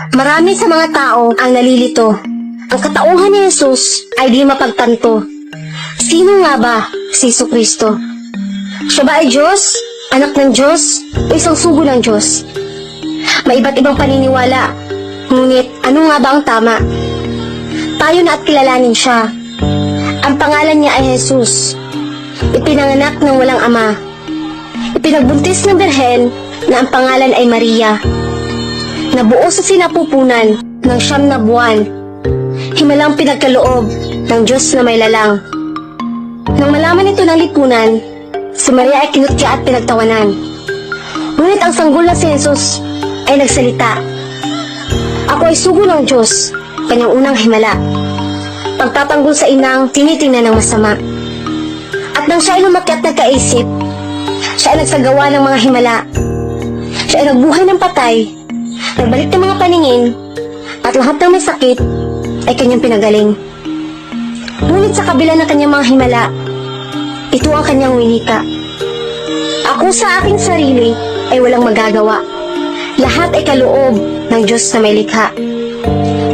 Marami sa mga tao ang nalilito. Ang katauhan ni Jesus ay di mapagtanto. Sino nga ba si Jesucristo? Siya ba ay Diyos, anak ng Diyos, o isang sugo ng Diyos? May iba't ibang paniniwala, ngunit ano nga ba ang tama? Tayo na at kilalanin siya. Ang pangalan niya ay Jesus. Ipinanganak ng walang ama. Ipinagbuntis ng Birhen na ang pangalan ay Maria. Nabuo sa sinapupunan ng 9 na buwan. Himalang pinagkaloob ng Diyos na may lalang. Nang malaman ito ng lipunan, si Maria ay kinutya at pinagtawanan. Ngunit ang sanggol na si Jesus ay nagsalita. Ako ay sugo ng Diyos, kanyang unang himala. Pagtatanggol sa inang tinitingnan ng masama. At nang siya ay lumaki at nagkaisip, siya ay nagsagawa ng mga himala. Siya ay nagbuhay ng patay, nagbalik ng mga paningin, at lahat ng may sakit ay kanyang pinagaling. Ngunit sa kabila ng kanyang mga himala, ito ang kanyang winika. Ako sa aking sarili ay walang magagawa. Lahat ay kaloob ng Diyos na may likha.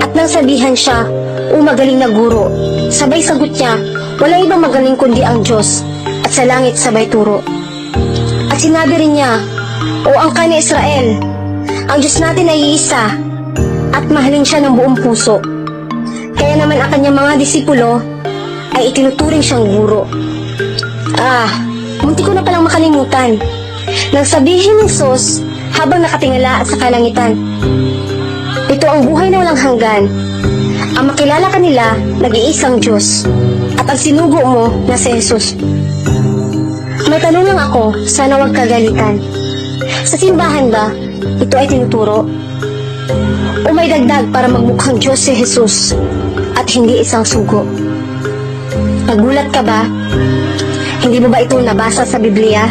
At nang sabihan siya, "O magaling na guro," sabay sagot niya, "Walang ibang magaling kundi ang Diyos, at sa langit sabay turo." At sinabi rin niya, "O angkan ni Israel, ang Diyos natin ay iisa, at mahalin siya ng buong puso." Kaya naman ang kanyang mga disipulo ay itinuturing siyang guro. Munti ko na palang makalimutan. Nang sabihin ni Jesus habang nakatingala sa kalangitan, "Ito ang buhay na walang hanggan, ang makilala kanila nag-iisang Diyos, at ang sinugo mo na si Jesus." May tanong lang ako, sana wag kagalitan. Sa simbahan ba, ito ay tinuturo? O may dagdag para magmukhang Diyos si Jesus at hindi isang sugo? Nagulat ka ba? Hindi mo ba ito nabasa sa Biblia?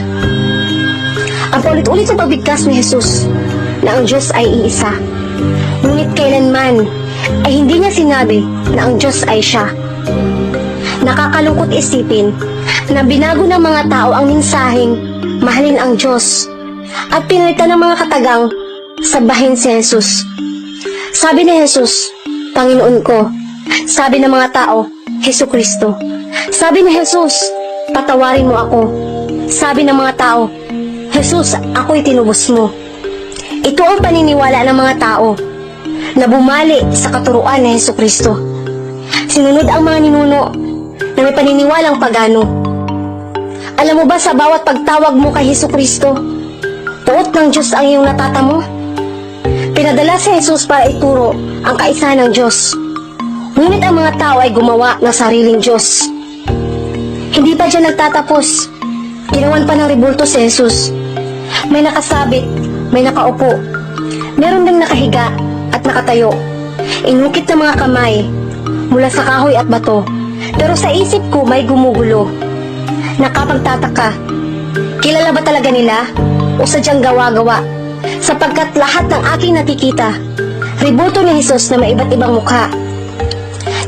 Ang paulit-ulit sa pagbigkas ni Jesus na ang Diyos ay iisa. Ngunit kailanman ay hindi niya sinabi na ang Diyos ay siya. Nakakalungkot isipin na binago ng mga tao ang mensaheng mahalin ang Diyos at pinalitan ng mga katagang sabahin si Jesus. Sabi ni Jesus, "Panginoon ko." Sabi ng mga tao, "Jesucristo." Sabi ni Jesus, "Patawarin mo ako." Sabi ng mga tao, "Jesus, ako'y tinubos mo." Ito ang paniniwala ng mga tao na bumali sa katuruan ni Jesucristo. Sinunod ang mga ninuno na may paniniwalang pagano. Alam mo ba sa bawat pagtawag mo kay Jesucristo, tuot ng Diyos ang iyong natatamo? Pinadala si Jesus para ituro ang kaisahan ng Diyos. Ngunit ang mga tao ay gumawa ng sariling Diyos. Hindi pa dyan nagtatapos. Ginawan pa ng rebulto si Jesus. May nakasabit, may nakaupo. Meron ding nakahiga at nakatayo. Inukit ng mga kamay mula sa kahoy at bato. Pero sa isip ko may gumugulo. Nakapagtataka. Kilala ba talaga nila? O sadyang gawa-gawa? Sapagkat lahat ng aking nakikita, rebulto ni Jesus na may iba't ibang mukha.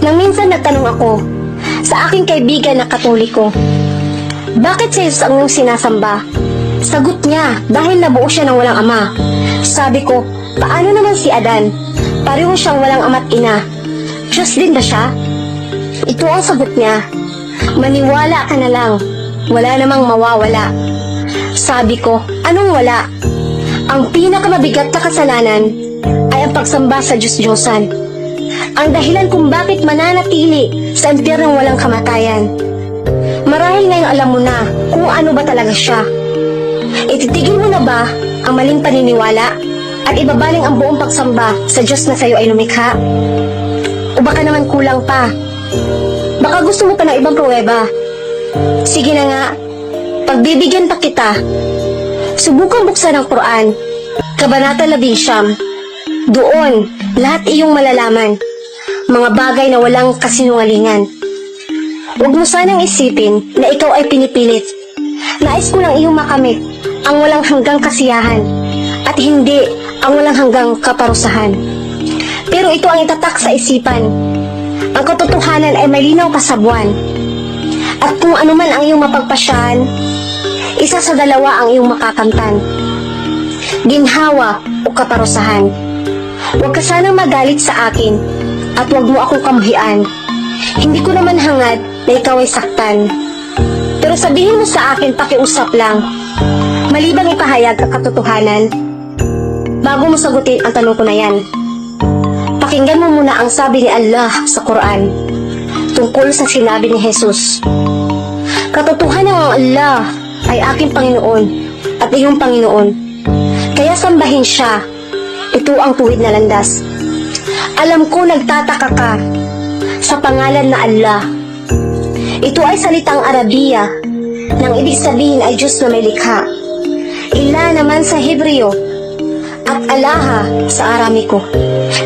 Nang minsan nagtanong ako sa aking kaibigan na Katoliko, "Bakit si Jesus ang iyong sinasamba?" Sagot niya, "Dahil nabuo siya ng walang ama." Sabi ko, "Paano naman si Adan? Pareho siyang walang ama't ina. Diyos din ba siya?" Ito ang sagot niya, "Maniwala ka na lang. Wala namang mawawala." Sabi ko, "Anong wala?" Ang pinakamabigat na kasalanan ay ang pagsamba sa Diyos-Diyosan. Ang dahilan kung bakit mananatili sa impyernong walang kamatayan. Marahil ngayon alam mo na kung ano ba talaga siya. Ititigil mo na ba ang maling paniniwala at ibabaling ang buong pagsamba sa Diyos na sa'yo ay lumikha? O baka naman kulang pa? Baka gusto mo pa ng ibang pruweba? Sige na nga, pagbibigyan pa kita. Subukan buksan ang Quran, Kabanata 11. Doon, lahat iyong malalaman. Mga bagay na walang kasinungalingan. Huwag mo sanang isipin na ikaw ay pinipilit. Nais ko lang iyong makamit ang walang hanggang kasiyahan at hindi ang walang hanggang kaparusahan. Pero ito ang itatak sa isipan. Ang katotohanan ay malinaw pa sa buwan. At kung ano man ang iyong mapagpasyahan, isa sa dalawa ang iyong makakamtan. Ginhawa o kaparusahan. Huwag ka sanang magalit sa akin at huwag mo akong kamuhian. Hindi ko naman hangad na ikaw ay saktan. Pero sabihin mo sa akin pakiusap lang, malibang ipahayag ang katotohanan. Bago mo sagutin ang tanong ko na yan, pakinggan mo muna ang sabi ni Allah sa Quran tungkol sa sinabi ni Jesus. Katotohanan ng Allah ay aking Panginoon at iyong Panginoon. Kaya sambahin siya. Ito ang tuwid na landas. Alam ko nagtataka ka sa pangalan na Allah. Ito ay salitang Arabiya nang ibig sabihin ay Diyos na may likha. Ila naman sa Hebreo at Alaha sa Aramiko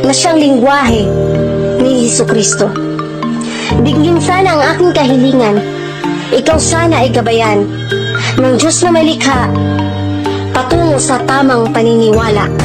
na siyang lingwahe ni Jesucristo. Bigyan sana ang aking kahilingan. Ikaw sana ay gabayan ng Diyos na may likha patungo sa tamang paniniwala.